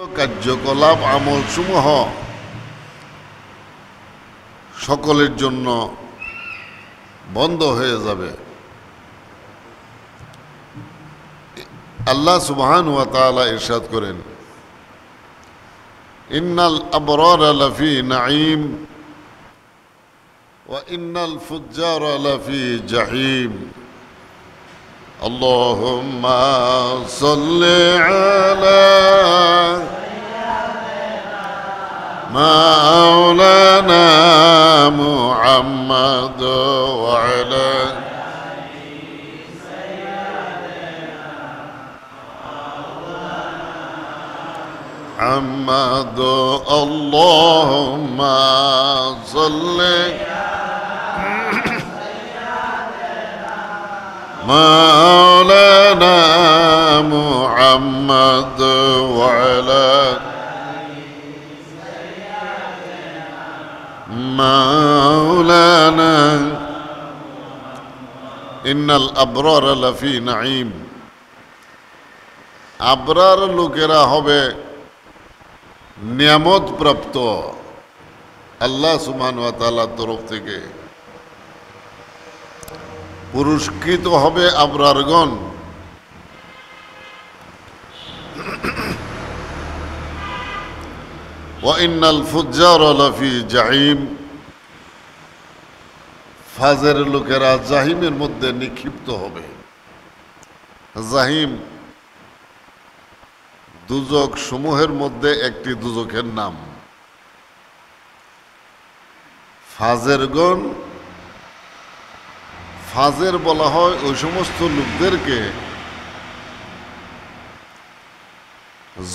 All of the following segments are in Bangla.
কার্যকলাপ আমলসমূহ সকলের জন্য বন্ধ হয়ে যাবে। আল্লাহ সুবহানাহু ওয়া তাআলা ইরশাদ করেন, ইন্নাল আবরারা লাফি নাঈম ওয়া ইন্নাল ফুজ্জারা লাফি জাহিম। আল্লাহুম্মা সাল্লি আলা মাওলানা মুহাম্মদ ওয়া আলা محمد اللهم صل مولانا محمد وعلى مولانا إن الأبرار لفي نعيم। আবরার লোকেরা হবে নিয়ামত প্রাপ্ত আল্লাহ সুবহানাহু ওয়া তাআলার তরফ থেকে। পুরস্কৃত হবে আবরারগণ। ওয়া ইন্নাল ফুজ্জারা লাফি জাহিম। ফাজের লোকেরা জাহিমের মধ্যে নিক্ষিপ্ত হবে। জাহিম দুজক সমূহের মধ্যে একটি দুজকের নাম। ফাজেরগণ, ফাজের বলা হয় ওই সমস্ত লোকদেরকে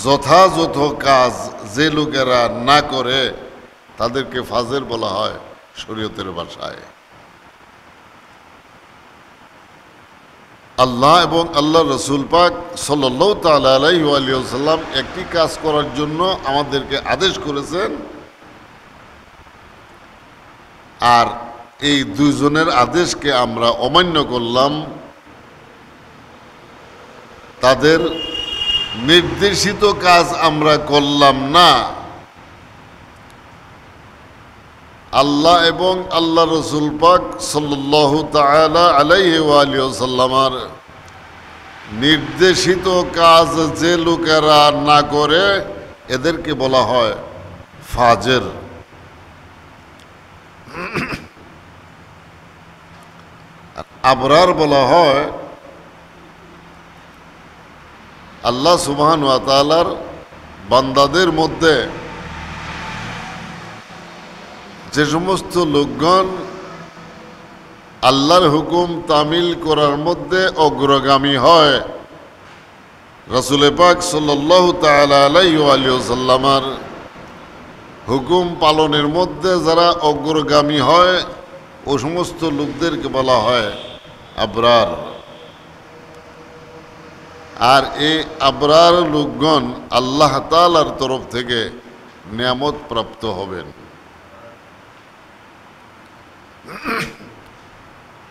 যথাযথ কাজ যে লোকেরা না করে তাদেরকে ফাজের বলা হয় শরীয়তের ভাষায়। আল্লাহ এবং আল্লাহ রসুল পাক সাল্লাল্লাহু তাআলা আলাইহি ওয়া সাল্লাম একটি কাজ করার জন্য আমাদেরকে আদেশ করেছেন, আর এই দুইজনের আদেশকে আমরা অমান্য করলাম, তাদের নির্দেশিত কাজ আমরা করলাম না। আল্লাহ এবং আল্লাহ রসুল পাক সাল্লাল্লাহু তাআলা আলাইহি ওয়া সাল্লামার নির্দেশিত কাজ যে লোকেরা না করে এদেরকে বলা হয় ফাজের। আবরার বলা হয় আল্লাহ সুবহানাহু ওয়া তাআলার বান্দাদের মধ্যে যে সমস্ত লোকগণ আল্লাহর হুকুম তামিল করার মধ্যে অগ্রগামী হয়, রাসূল পাক সাল্লাল্লাহু তাআলা আলাইহি ওয়া সাল্লামার হুকুম পালনের মধ্যে যারা অগ্রগামী হয় ও সমস্ত লোকদেরকে বলা হয় আবরার। আর এই আবরার লোকগণ আল্লাহ তাআলার তরফ থেকে নিয়ামত প্রাপ্ত হবেন।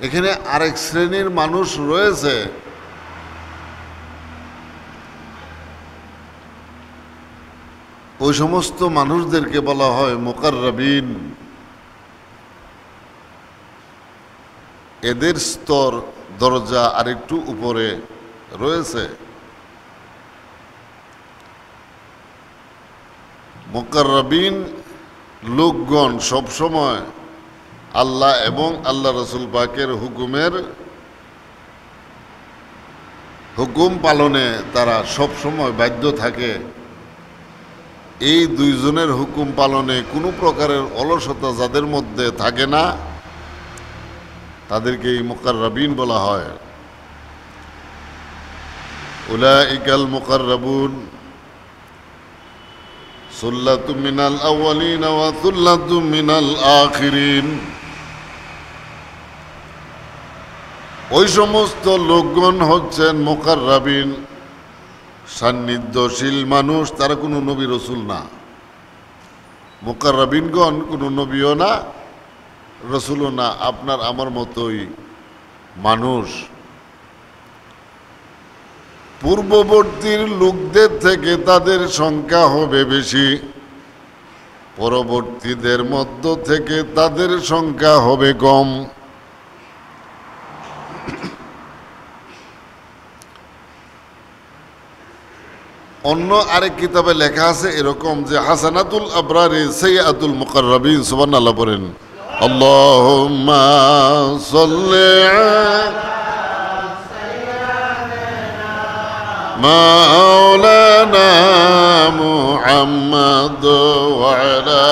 এখানে আরেক শ্রেণীর মানুষ রয়েছে, ওই সমস্ত মানুষদেরকে বলা হয় মুকাররাবিন। এদের স্তর দরজা আরেকটু উপরে রয়েছে। মুকাররাবিন লোকগণ সবসময় আল্লাহ এবং আল্লাহ রসুল পাকের হুকুম পালনে তারা সব সময় বাধ্য থাকে। এই দুইজনের হুকুম পালনে কোনো প্রকারের অলসতা যাদের মধ্যে থাকে না তাদেরকে এই মুকাররাবিন বলা হয়। উলাইকাল মুকাররাবুন সুল্লাতুম মিনাল আউয়ালিন ওয়া সুল্লাতুম মিনাল আখিরিন। ওই সমস্ত লোকগণ হচ্ছেন মুকাররাবিন, সান্নিধ্যশীল মানুষ। তারা কোনো নবী রসুল না। মুকাররাবিনগণ কোনো নবীও না, রসুলও না, আপনার আমার মতোই মানুষ। পূর্ববর্তীর লোকদের থেকে তাদের সংখ্যা হবে বেশি, পরবর্তীদের মধ্য থেকে তাদের সংখ্যা হবে কম। অন্য আরেক কিতাবে লেখা আছে এরকম যে হাসানাতুল আবরারি সাইয়্যাতুল মুকাররাবিন। সুবহানাল্লাহ পড়েন। আল্লাহুম্মা সাল্লি মাওলানা মুহাম্মদ ওয়া আলা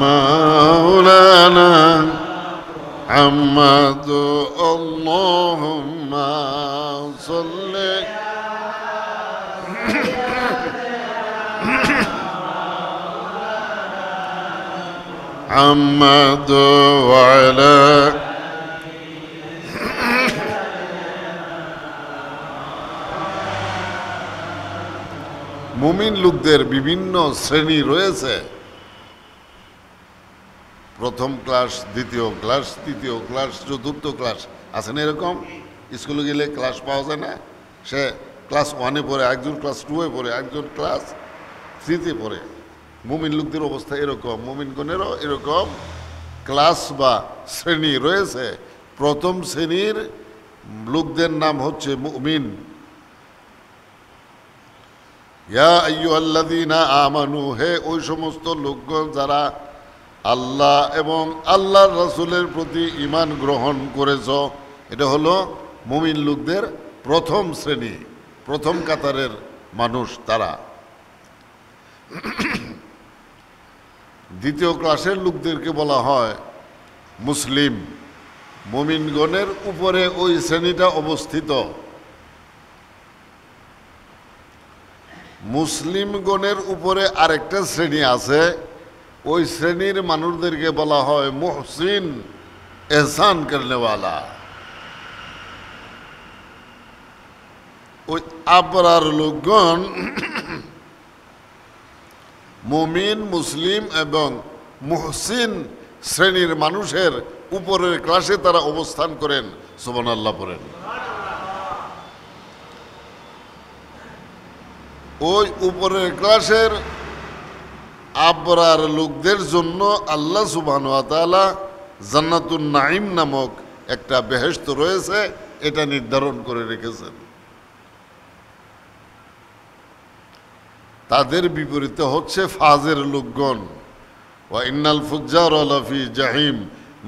মাওলানা محمد اللهم صل محمد وعلى মুমিন লোকদের বিভিন্ন শ্রেণী রয়েছে। প্রথম ক্লাস, দ্বিতীয় ক্লাস, তৃতীয় ক্লাস, চতুর্থ ক্লাস, আছে না এরকম? স্কুলে গেলে ক্লাস পাওয়া যায় না? সে ক্লাস 1-এ পড়ে, একজন ক্লাস 2-এ পড়ে, একজন ক্লাস 3-তে পড়ে। মুমিন লোকদের অবস্থা এরকম, মুমিনগণেরও এরকম ক্লাস বা শ্রেণী রয়েছে। প্রথম শ্রেণীর লোকদের নাম হচ্ছে মুমিন। ইয়া আইয়ুহাল্লাযীনা আমানু, হে ওই সমস্ত লোকগণ যারা আল্লাহ এবং আল্লাহর রাসূলের প্রতি ঈমান গ্রহণ করেছ। এটা হলো মুমিন লোকদের প্রথম শ্রেণী, প্রথম কাতারের মানুষ তারা। দ্বিতীয় ক্লাসের লোকদেরকে বলা হয় মুসলিম। মুমিনগণের উপরে ওই শ্রেণীটা অবস্থিত। মুসলিমগণের উপরে আরেকটা শ্রেণী আছে, ওই শ্রেণীর মানুষদেরকে বলা হয় মুহসিন, এহসান করনেওয়ালা। ওই আবরার লোকগণ মুমিন, মুসলিম এবং মুহসিন শ্রেণীর মানুষের উপরের ক্লাসে তারা অবস্থান করেন। সুবহানাল্লাহ পড়েন। ওই উপরের ক্লাসের আবরার লোকদের জন্য আল্লাহ সুবহানাহু ওয়া তাআলা জান্নাতুন নাঈম নামক একটা বেহেশত রয়েছে, এটা নির্ধারণ করে রেখেছেন। তাদের বিপরীতে হচ্ছে ফাজের লোকগণ। ওয়া ইন্নাল ফুজ্জারা লাফি জাহিম,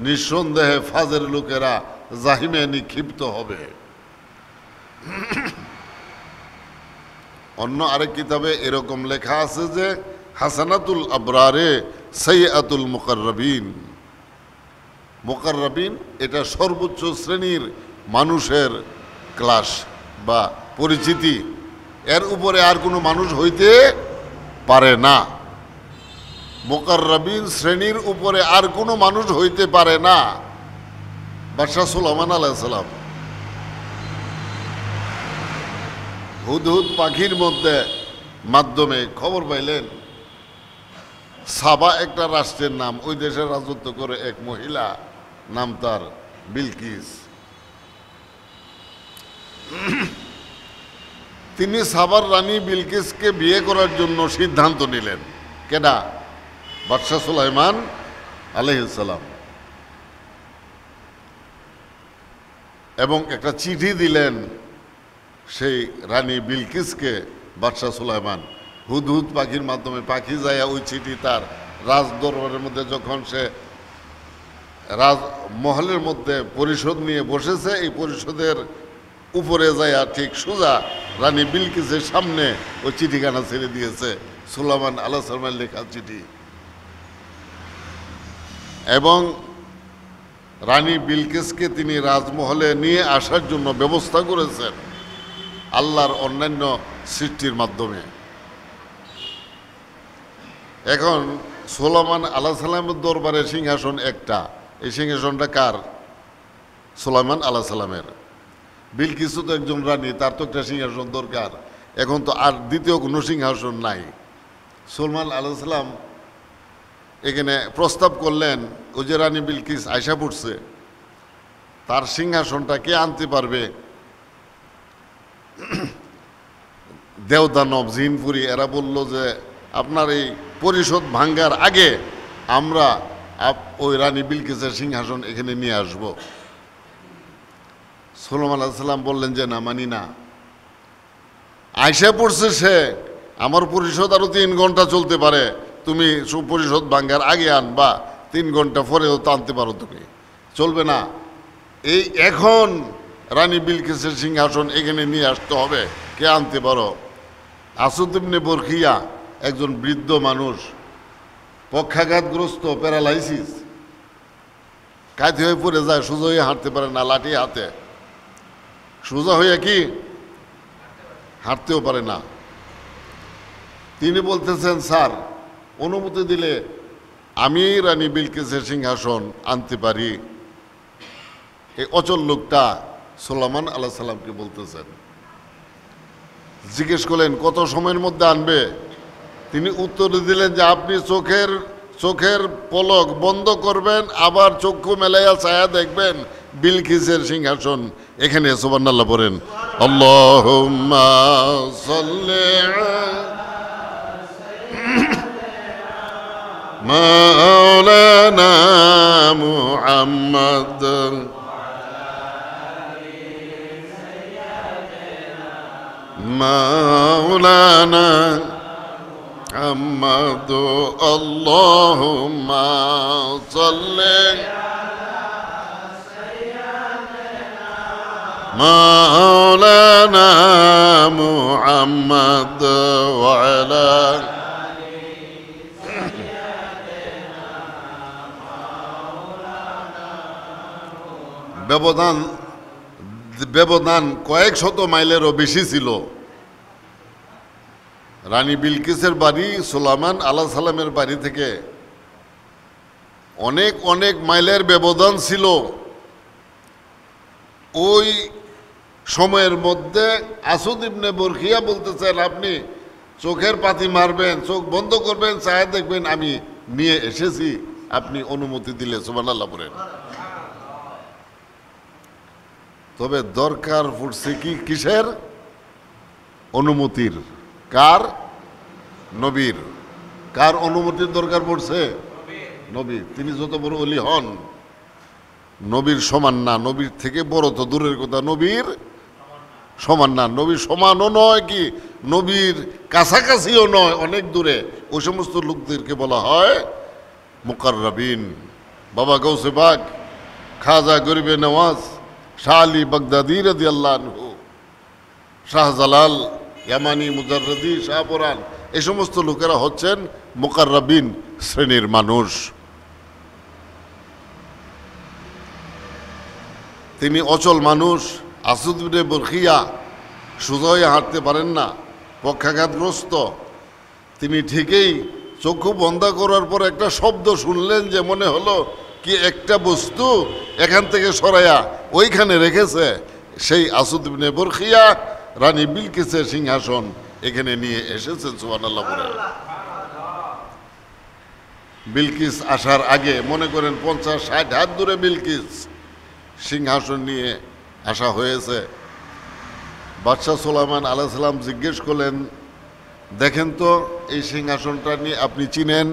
নিঃসন্দেহে ফাজের লোকেরা জাহিমে নিক্ষিপ্ত হবে। অন্য আরেক কিতাবে এরকম লেখা আছে যে হাসানাতুল আবরারে সাইয়্যাতুল মুকাররাবিন। মুকাররাবিন এটা সর্বোচ্চ শ্রেণীর মানুষের ক্লাস বা পরিচিতি, এর উপরে আর কোনো মানুষ হইতে পারে না। মুকাররাবিন শ্রেণীর উপরে আর কোনো মানুষ হইতে পারে না। বাদশাহ সুলাইমান আলাইহিস সালাম হুদহুদ পাখির মাধ্যমে খবর পাইলেন সাবা একটা রাষ্ট্রের নাম, ওই দেশে রাজত্ব করে এক মহিলা, নাম তার বিলকিস। তিনি সাবার রানী বিলকিসকে বিয়ে করার জন্য সিদ্ধান্ত নিলেন। কেডা? বাদশাহ সুলাইমান আলাইহিস সালাম। এবং একটা চিঠি দিলেন সেই রানী বিলকিসকে বাদশাহ সুলাইমান। হুদহুদ পাখির মাধ্যমে পাখি যায় ওই চিঠি তার রাজ দরবারের মধ্যে, যখন সে রাজমহলের মধ্যে পরিষদ নিয়ে বসেছে, এই পরিষদের উপরে যায় ঠিক সোজা রানী বিলকিসের সামনে ওই চিঠিখানা ছেড়ে দিয়েছে, সুলাইমান আলাইহিস সালামের লেখা চিঠি। এবং রানী বিলকিসকে তিনি রাজমহলে নিয়ে আসার জন্য ব্যবস্থা করেছেন আল্লাহর অন্যান্য সৃষ্টির মাধ্যমে। এখন সুলাইমান আলাইহিস সালামের দরবারে সিংহাসন একটা, এই সিংহাসনটা কার? সুলাইমান আলাইহিস সালামের। বিলকিসও তো একজন রানী, তার তো একটা সিংহাসন দরকার। এখন তো আর দ্বিতীয় কোনো সিংহাসন নাই। সুলাইমান আলাইহিস সালাম এখানে প্রস্তাব করলেন, ওই যে রানী বিলকিস আয়সা পড়ছে, তার সিংহাসনটা কে আনতে পারবে? দেওদানব, জিনপুরি এরা বলল যে আপনার এই পরিষদ ভাঙ্গার আগে আমরা ওই রানী বিলকিসের সিংহাসন এখানে নিয়ে আসব। সুলাইমান আলাইহিস সালাম বললেন যে না, মানি না। আয়সা পড়ছে সে, আমার পরিষদ আরো 3 ঘন্টা চলতে পারে, তুমি পরিষদ ভাঙ্গার আগে আনবা, 3 ঘন্টা পরেও তো আনতে পারো, তুমি চলবে না। এই এখন রানী বিলকিসের সিংহাসন এখানে নিয়ে আসতে হবে, কে আনতে পারো? আসাদ ইবনে বরখিয়া একজন বৃদ্ধ মানুষ, পক্ষাঘাতগ্রস্ত, প্যারালাইসিস, কাঁধে হয়ে পড়ে যায়, সোজা হয়ে হাঁটতে পারে না, লাঠি হাতে, সোজা হয়ে কি হাঁটতেও পারে না। তিনি বলতেছেন, স্যার অনুমতি দিলে আমি রানী বিলকিসের সিংহাসন আনতে পারি। এই অচল লোকটা সুলাইমান আলাইহিস সালামকে বলতেছেন। জিজ্ঞেস করলেন কত সময়ের মধ্যে আনবে? তিনি উত্তর দিলেন যে আপনি চোখের পলক বন্ধ করবেন, আবার চক্ষু মেলাইয়া ছায়া দেখবেন বিলকিসের সিংহাসন এখানে। সুবহানাল্লাহ পড়েন। আল্লাহুম্মা সাল্লি মাওলানা মুহাম্মদ মাওলানা محمد اللهم صل مولانا محمد وعلى ব্যবধান কয়েক শত মাইলেরও বেশি ছিল। রানী বিলকিসের বাড়ি সুলাইমান আলাইহিস সালামের বাড়ি থেকে অনেক অনেক মাইলের ব্যবধান ছিল। ওই সময়ের মধ্যে আসাদ ইবনে বরখিয়া বলতেছেন, আপনি চোখের পাতি মারবেন, চোখ বন্ধ করবেন, ছায়া দেখবেন, আমি নিয়ে এসেছি, আপনি অনুমতি দিলে। সুবহানাল্লাহ বলেন। তবে দরকার পড়ছে কি কিসের? অনুমতির। কার? নবীর। কার অনুমতির দরকার পড়ছে? নবীর। তিনি যত বড় ওলি হন, নবীর সমান না, নবীর থেকে বড় তো দূরের কথা, নবীর সমান না। নবীর সমানও নয়, কি নবীর কাছাকাছিও নয়, অনেক দূরে। ওই সমস্ত লোকদেরকে বলা হয় মুকাররাবিন। বাবা গৌসে পাক, খাজা গরিবে নওয়াজ, শাহ আলী বাগদাদি রাদিয়াল্লাহু আনহু, শাহজালাল, ইয়ামানি, মুজাররদি, শাহপুরান, এই সমস্ত লোকেরা হচ্ছেন মুকাররাবিন শ্রেণীর মানুষ। তিনি অচল মানুষ। আসাদ ইবনে বরখিয়া সোজা হয়ে হাঁটতে পারেন না, পক্ষাঘাতগ্রস্ত। তিনি ঠিকই চক্ষু বন্ধ করার পর একটা শব্দ শুনলেন যে মনে হলো কি একটা বস্তু এখান থেকে সরাইয়া ওইখানে রেখেছে। সেই আসাদ ইবনে বরখিয়া রানী বিলকিসের সিংহাসন এখানে নিয়ে এসেছেন। সুবহানাল্লাহ বলেন। বিলকিস আসার আগে মনে করেন 50-60 হাত দূরে বিলকিস সিংহাসন নিয়ে আসা হয়েছে। বাদশাহ সুলাইমান আলাইহিস সালাম জিজ্ঞেস করলেন, দেখেন তো এই সিংহাসনটা নিয়ে আপনি চিনেন?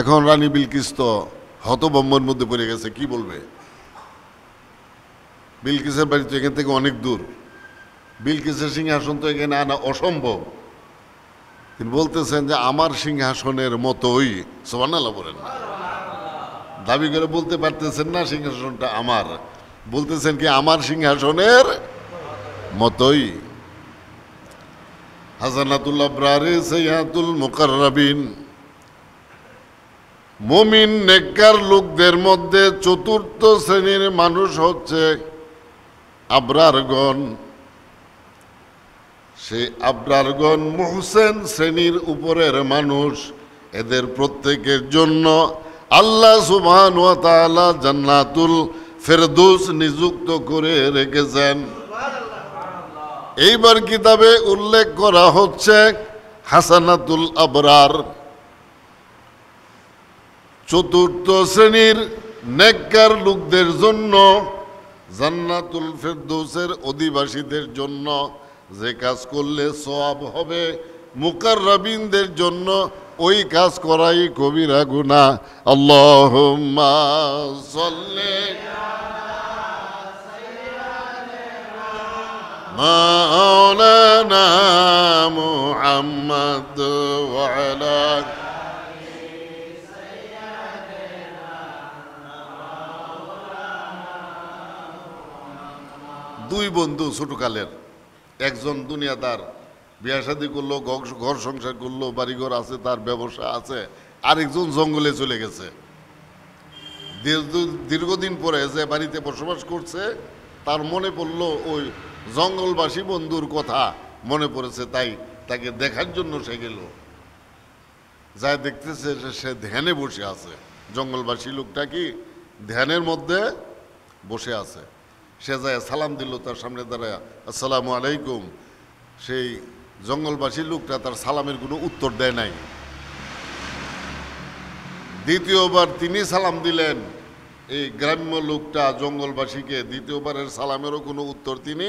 এখন রানী বিলকিস তো হতভম্বের মধ্যে পড়ে গেছে, কি বলবে? বিলকিসের বাড়ি তো এখান থেকে অনেক দূর, বিলকিসের সিংহাসন তো এখানে আনা অসম্ভব। তিনি বলতেছেন যে আমার সিংহাসনের মতোই। সুবহানাল্লাহ বলেন। দাবি করে বলতে পারতেছেন না সিংহাসনটা আমার, বলতেছেন কি আমার সিংহাসনের মতোই। হাসানাতুল আবরারে সাইয়াতুল মুকাররাবিন, মুমিন নেককার লোকদের মধ্যে চতুর্থ শ্রেণীর মানুষ হচ্ছে আবরারগণ। সেই আবরারগণ মুহসেন শ্রেণীর উপরের মানুষ। এদের প্রত্যেকের জন্য আল্লাহ সুবহানাহু ওয়া তাআলা জান্নাতুল ফেরদৌস নিযুক্ত করে রেখেছেন। এইবার কিতাবে উল্লেখ করা হচ্ছে হাসানাতুল আবরার, চতুর্থ শ্রেণীর নেককার লোকদের জন্য, জান্নাতুল ফেরদৌসের অধিবাসীদের জন্য যে কাজ করলে সওয়াব হবে, মুকাররাবিনদের জন্য ওই কাজ করাই কবিরা গুনাহ। আল্লাহুম্মা সাল্লি মাওলানা মুহাম্মদ ওয়া আলা দুই বন্ধু ছোটকালের, একজন দুনিয়াদার, বিয়ে শাদী করলো, ঘর সংসার করলো, বাড়িঘর আছে, তার ব্যবসা আছে, আরেকজন জঙ্গলে চলে গেছে। দীর্ঘদিন পরে যে বাড়িতে বসবাস করছে, তার মনে পড়লো ওই জঙ্গলবাসী বন্ধুর কথা মনে পড়েছে, তাই তাকে দেখার জন্য সে গেল। যা দেখতেছে সে ধ্যানে বসে আছে। জঙ্গলবাসী লোকটা কি ধ্যানের মধ্যে বসে আছে। সে যায় সালাম দিল, তার সামনে দাঁড়ায় আসসালামু আলাইকুম। সেই জঙ্গলবাসী লোকটা তার সালামের কোনো উত্তর দেয় নাই। দ্বিতীয়বার তিনি সালাম দিলেন, এই গ্রাম্য লোকটা জঙ্গলবাসীকে দ্বিতীয়বারের সালামেরও কোনো উত্তর তিনি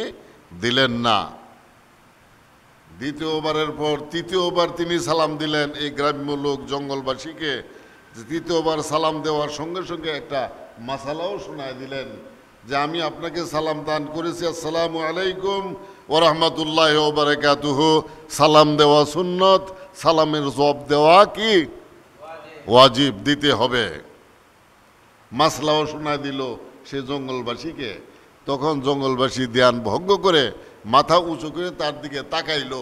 দিলেন না। দ্বিতীয়বারের পর তৃতীয়বার তিনি সালাম দিলেন এই গ্রাম্য লোক জঙ্গলবাসীকে। তৃতীয়বার সালাম দেওয়ার সঙ্গে সঙ্গে একটা মাসালাও শোনায় দিলেন যে আমি আপনাকে সালাম দান করেছি, আসসালামু আলাইকুম ওয়া রাহমাতুল্লাহি ওয়া বারাকাতুহু। সালাম দেওয়া সুন্নত, সালামের জবাব দেওয়া কি ওয়াজিব, দিতে হবে। মাসলাও শোনায় দিল সে জঙ্গলবাসীকে। তখন জঙ্গলবাসী ধ্যান ভঙ্গ করে মাথা উঁচু করে তার দিকে তাকাইলো।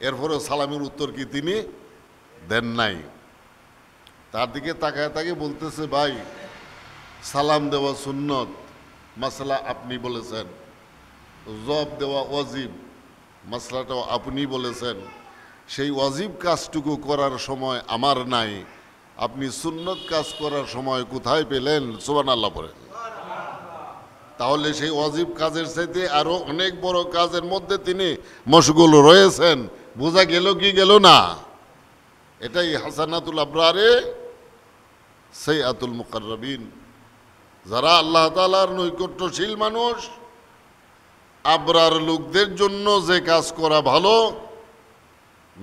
এরপরে সালামের উত্তর কি তিনি দেন নাই। তার দিকে তাকায় তাকে বলতেছে, ভাই সালাম দেওয়া সুন্নত, মাসলা আপনি বলেছেন, জবাব দেওয়া ওয়াজিব, মাসলাটাও আপনি বলেছেন। সেই ওয়াজিব কাজটুকু করার সময় আমার নাই, আপনি সুন্নত কাজ করার সময় কোথায় পেলেন? সুবহানাল্লাহ বলেন। তাহলে সেই ওয়াজিব কাজের চাইতে আরো অনেক বড় কাজের মধ্যে তিনি মশগুল রয়েছেন। বোঝা গেল কি গেল না? এটাই হাসানাতুল আবরারে সাইয়াতুল মুকাররাবিন। যারা আল্লাহ তাআলার নৈকট্যশীল মানুষ, আবরার লোকদের জন্য যে কাজ করা ভালো,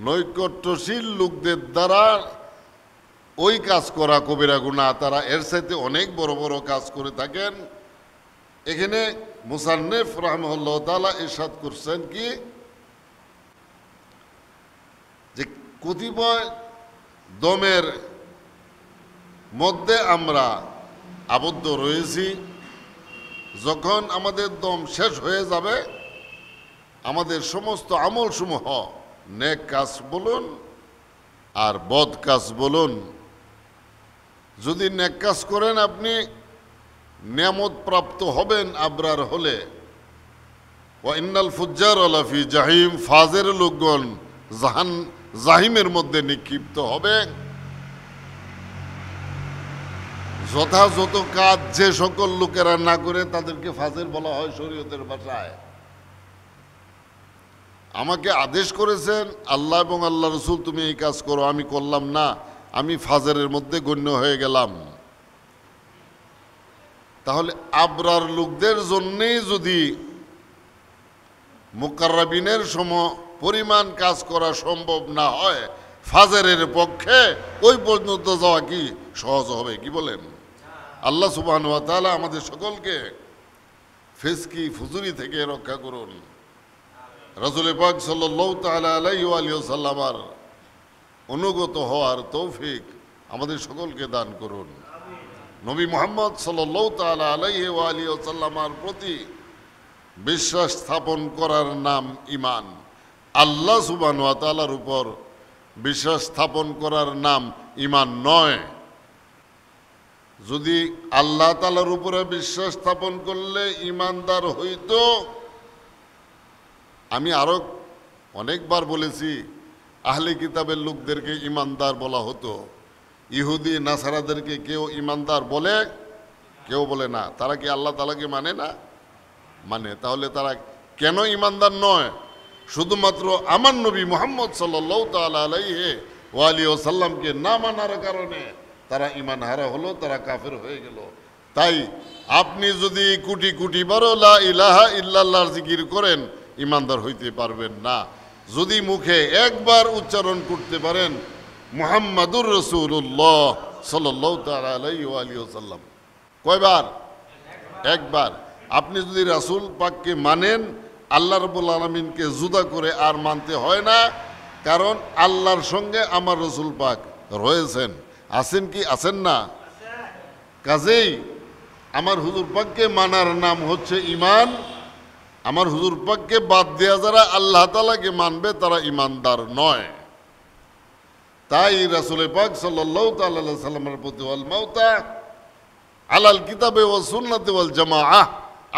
নৈকট্যশীল লোকদের দ্বারা ওই কাজ করা কবিরা গুনাহ। তারা এর চাইতে অনেক বড় বড় কাজ করে থাকেন। এখানে মুসান্নিফ রাহিমাহুল্লাহ তাআলা ইরশাদ করছেন কি, যে কতিপয় দমের মধ্যে আমরা আবদ্ধ রয়েছি। যখন আমাদের দম শেষ হয়ে যাবে, আমাদের সমস্ত আমলসমূহ, নেক কাজ বলুন আর বদ কাজ বলুন, যদি নেক কাজ করেন আপনি নিয়ামত প্রাপ্ত হবেন আবরার হলে। ওয়া ইন্নাল ফুজ্জার লাফি জাহিম, ফাজের লোকগণ জাহিমের মধ্যে নিক্ষিপ্ত হবে। যথাযথ কাজ যে সকল লোকেরা না করে তাদেরকে ফাজের বলা হয় শরীয়তের ভাষায়। আমাকে আদেশ করেছেন আল্লাহ এবং আল্লাহ রসুল, তুমি এই কাজ করো, আমি করলাম না, আমি ফাজেরের মধ্যে গণ্য হয়ে গেলাম। তাহলে আবরার লোকদের জন্যেই যদি মুকাররাবিনের সম পরিমাণ কাজ করা সম্ভব না হয়, ফাজেরের পক্ষে ওই পর্যন্ত যাওয়া কি সহজ হবে? কি বলেন? আল্লাহ সুবহানাহু ওয়া তাআলা আমাদের সকলকে ফিসকি ফুজুরি থেকে রক্ষা করুন। রাসূল পাক সাল্লাল্লাহু তাআলা আলাইহি ওয়া আলিহি ওয়াসাল্লামের অনুগত হওয়ার তৌফিক আমাদের সকলকে দান করুন। নবী মুহাম্মদ সাল্লাল্লাহু তাআলা আলাইহি ওয়া আলিহি ওয়াসাল্লামের প্রতি বিশ্বাস স্থাপন করার নাম ঈমান। আল্লাহ সুবহানাহু ওয়া তাআলার উপর বিশ্বাস স্থাপন করার নাম ঈমান নয়। যদি আল্লাহ তাআলার উপরে বিশ্বাস স্থাপন করলে ঈমানদার হইতো, আমি আরো অনেকবার বলেছি, আহলে কিতাবের লোকদেরকে ঈমানদার বলা হতো। ইহুদি নাসারাদেরকে কেউ ঈমানদার বলে, কেউ বলে না। তারা কি আল্লাহ তাআলাকে মানে না? মানে। তাহলে তারা কেন ঈমানদার নয়? শুধুমাত্র আমার নবী মুহাম্মদ সাল্লাল্লাহু তাআলা আলাইহি ওয়া আলিহি ওয়াসাল্লামকে না মানার কারণে তারা ঈমান হারা হলো, তারা কাফের হয়ে গেল। তাই আপনি যদি কোটি কোটি বারো লা ইলাহা ইল্লাল্লাহর জিকির করেন, ইমানদার হইতে পারবেন না। যদি মুখে একবার উচ্চারণ করতে পারেন মুহাম্মাদুর রাসূলুল্লাহ সাল্লাল্লাহু তাআলা আলাইহি ওয়া আলিহি ওয়াসাল্লাম, কয়বার? একবার। আপনি যদি রাসূল পাককে মানেন, আল্লাহ রাব্বুল আলামিনকে জুদা করে আর মানতে হয় না, কারণ আল্লাহর সঙ্গে আমার রাসূল পাক রয়েছেন। আছেন কি? আছেন না? কাজেই আমার হুজুর পাককে মানার নাম হচ্ছে ঈমান। আমার হুজুর পাককে বাদ দেয়া যারা আল্লাহ তাআলাকে মানবে তারা ঈমানদার নয়। তাই রাসূল পাক সাল্লাল্লাহু তাআলা আলাইহি সাল্লামের প্রতি ওয়াল মাউতা আলাল কিতাবে ওয়াস সুন্নাতি ওয়াল জামাআহ,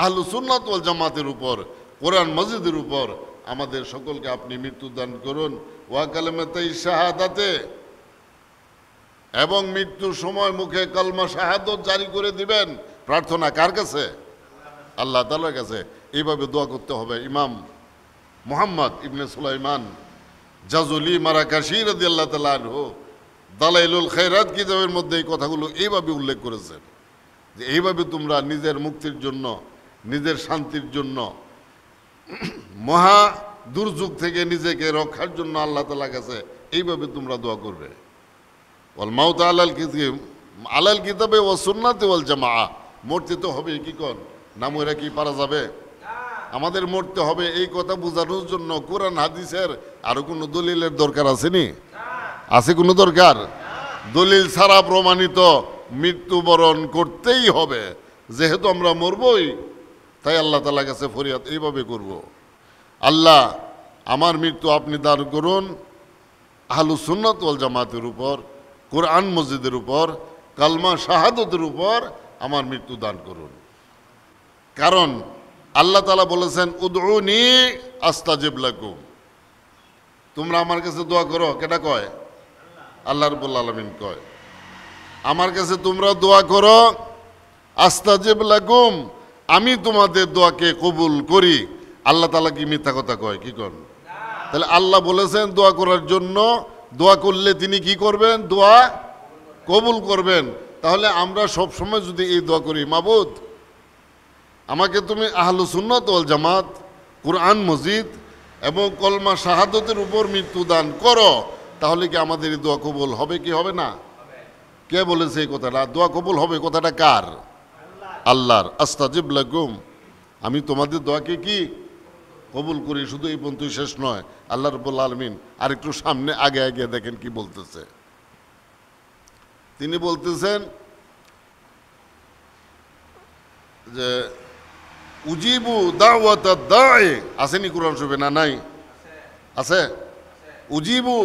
আহলুস সুন্নাত ওয়াল জামাতের উপর, কোরআন মাজিদের উপর আমাদের সকলকে আপনি মৃত্যু দান করুন। ওয়া কালিমাতাই শাহাদাতে, এবং মৃত্যুর সময় মুখে কালমা শাহাদত জারি করে দিবেন। প্রার্থনা কার কাছে? আল্লাহ তাআলার কাছে। এইভাবে দোয়া করতে হবে। ইমাম মুহাম্মদ ইবনে সুলাইমান জাজুলি মারাকাশি রাদিয়াল্লাহু তাআলা আনহু দালাইলুল খায়রাত কিতাবের মধ্যে এই কথাগুলো এইভাবে উল্লেখ করেছেন যে এইভাবে তোমরা নিজের মুক্তির জন্য, নিজের শান্তির জন্য, মহা দুর্যোগ থেকে নিজেকে রক্ষার জন্য আল্লাহ তাআলার কাছে এইভাবে তোমরা দোয়া করবে। ওয়াল মাউত আলাল কিতাবে ওয়াস সুন্নাতি ওয়াল জামাআহ। মরতে তো হবে, কি কন? না মরে কি পারা যাবে? আমাদের মরতে হবে। এই কথা বোঝানোর জন্য কোরআন হাদিসের আরো কোনো দলিলের দরকার আসেনি? আছে কোনো দরকার? দলিল ছাড়া প্রমাণিত মৃত্যুবরণ করতেই হবে। যেহেতু আমরা মরবই, তাই আল্লাহ তাআলার কাছে ফরিয়াদ এইভাবে করব, আল্লাহ আমার মৃত্যু আপনি দান করুন আহলুস সুন্নাত ওয়াল জামাতের উপর, কোরআন মসজিদের উপর, কালমা শাহাদতের উপর আমার মৃত্যু দান করুন। কারণ আল্লাহ তাআলা বলেছেন উদউনি আস্তাজিব লাকুম, তোমরা আমার কাছে দোয়া করো। কেটা কয়? আল্লাহ রাব্বুল আলামিন কয় আমার কাছে তোমরা দোয়া করো, আস্তাজিব লাকুম, আমি তোমাদের দোয়াকে কবুল করি। আল্লাহ তাআলা কি মিথ্যা কথা কয়? কি করেন? তাহলে আল্লাহ বলেছেন দোয়া করার জন্য, দোয়া করলে তিনি কি করবেন? দোয়া কবুল করবেন। তাহলে আমরা সব সময় যদি এই দোয়া করি, মাবুদ আমাকে তুমি আহলুস সুন্নাত ওয়াল জামাত, কোরআন মজিদ এবং কলমা শাহাদতের উপর মৃত্যু দান করো, তাহলে কি আমাদের এই দোয়া কবুল হবে কি হবে না? কে বলেছে এই কথাটা? দোয়া কবুল হবে কথাটা কার? আল্লাহর। আস্তাজিব লাকুম, আমি তোমাদের দোয়াকে কি কবুল করি। শুধু এই পর্যন্ত শেষ নয়, আল্লাহ রাব্বুল আলামিন আরেকটু সামনে আগে আগে দেখেন কি বলতেছে। তিনি বলতেছেন যে উজিবু দাওয়াতাদ দাঈ, আসেনি কোরআন শরীফে? না নাই? আছে। উজিবু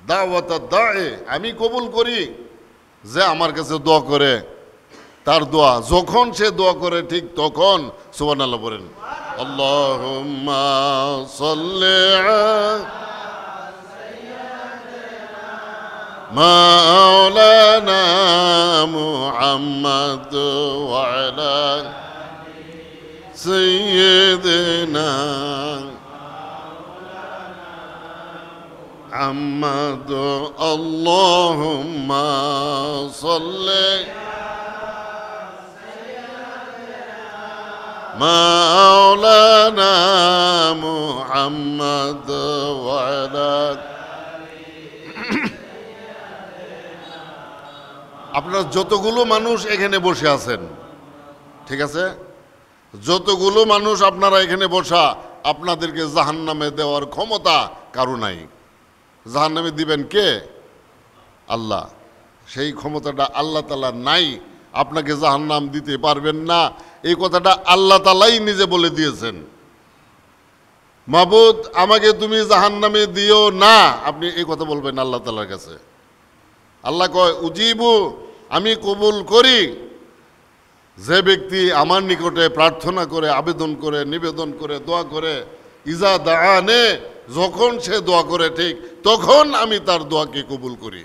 দাওয়াতাদ দাঈ, আমি কবুল করি যে আমার কাছে দোয়া করে, তার দোয়া যখন সে দোয়া করে ঠিক তখন সুবহানাল্লাহ বলেন। আল্লাহুম্মা সাল্লি মাওলানা মুহাম্মদ ওয়া আলা সাইয়্যিদিনা মুহাম্মদ। আল্লাহুম্মা সাল্লি মাওলানা মুহাম্মদ ওয়া আলা। আপনারা যতগুলো মানুষ এখানে বসে আছেন, ঠিক আছে, যতগুলো মানুষ আপনারা এখানে বসা, আপনাদেরকে জাহান্নামে দেওয়ার ক্ষমতা কারো নাই। জাহান্নামে দিবেন কে? আল্লাহ। সেই ক্ষমতাটা আল্লাহ তাআলা নাই। আপনাকে জাহান্নাম দিতে পারবেন না, এই কথাটা আল্লাহ তাআলাই নিজে বলে দিয়েছেন। মাবুদ আমাকে তুমি জাহান্নামে দিও না, আপনি এই কথা বলবেন আল্লাহ তাআলার কাছে। আল্লাহ কয় উজিবু, আমি কবুল করি যে ব্যক্তি আমার নিকটে প্রার্থনা করে, আবেদন করে, নিবেদন করে, দোয়া করে, ইজা দাআনে, যখন সে দোয়া করে ঠিক তখন আমি তার দোয়াকে কবুল করি।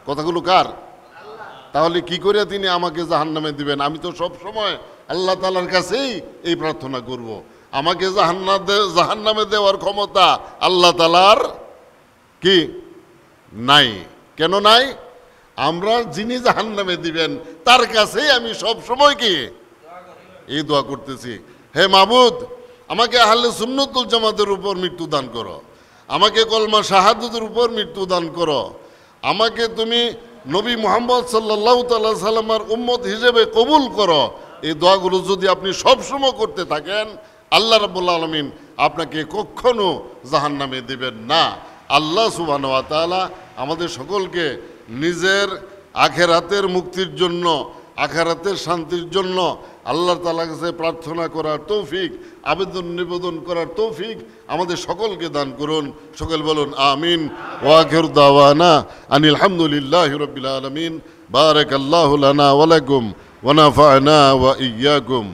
কথাগুলো কার? তাহলে কি করে তিনি আমাকে জাহান্নামে দিবেন? আমি তো সব সময় আল্লাহ তাআলার কাছেই এই প্রার্থনা করব। আমাকে জাহান্নামে দেওয়ার ক্ষমতা আল্লাহ তাআলার কি নাই? কেন নাই? আমরা যিনি জাহান্নামে দিবেন তার কাছেই আমি সব সময় কি এই দোয়া করতেছি, হে মাবুদ আমাকে আহলে সুন্নতুল জামাতের উপর মৃত্যু দান করো, আমাকে কলমা শাহাদাতের উপর মৃত্যু দান করো, আমাকে তুমি নবী মুহাম্মদ সাল্লাল্লাহু তাআলা সাল্লামের উম্মত হিসেবে কবুল করো। এই দোয়াগুলো যদি আপনি সবসময় করতে থাকেন, আল্লাহ রাব্বুল আলামিন আপনাকে কখনো জাহান্নামে দিবেন না। আল্লাহ সুবহানাহু ওয়া তাআলা আমাদের সকলকে নিজের আখেরাতের মুক্তির জন্য, আখেরাতের শান্তির জন্য আল্লাহ তাআলার কাছে প্রার্থনা করার তৌফিক, আবেদন নিবেদন করার তৌফিক আমাদের সকলকে দান করুন। সকল বলুন আমিন। ওয়া আখিরু দাওয়ানা আনিল হামদুলিল্লাহি রাব্বিল আলামিন। বারাকাল্লাহু লানা ওয়া লাকুম ওয়া নাফা'না ওয়া ইয়্যাকুম।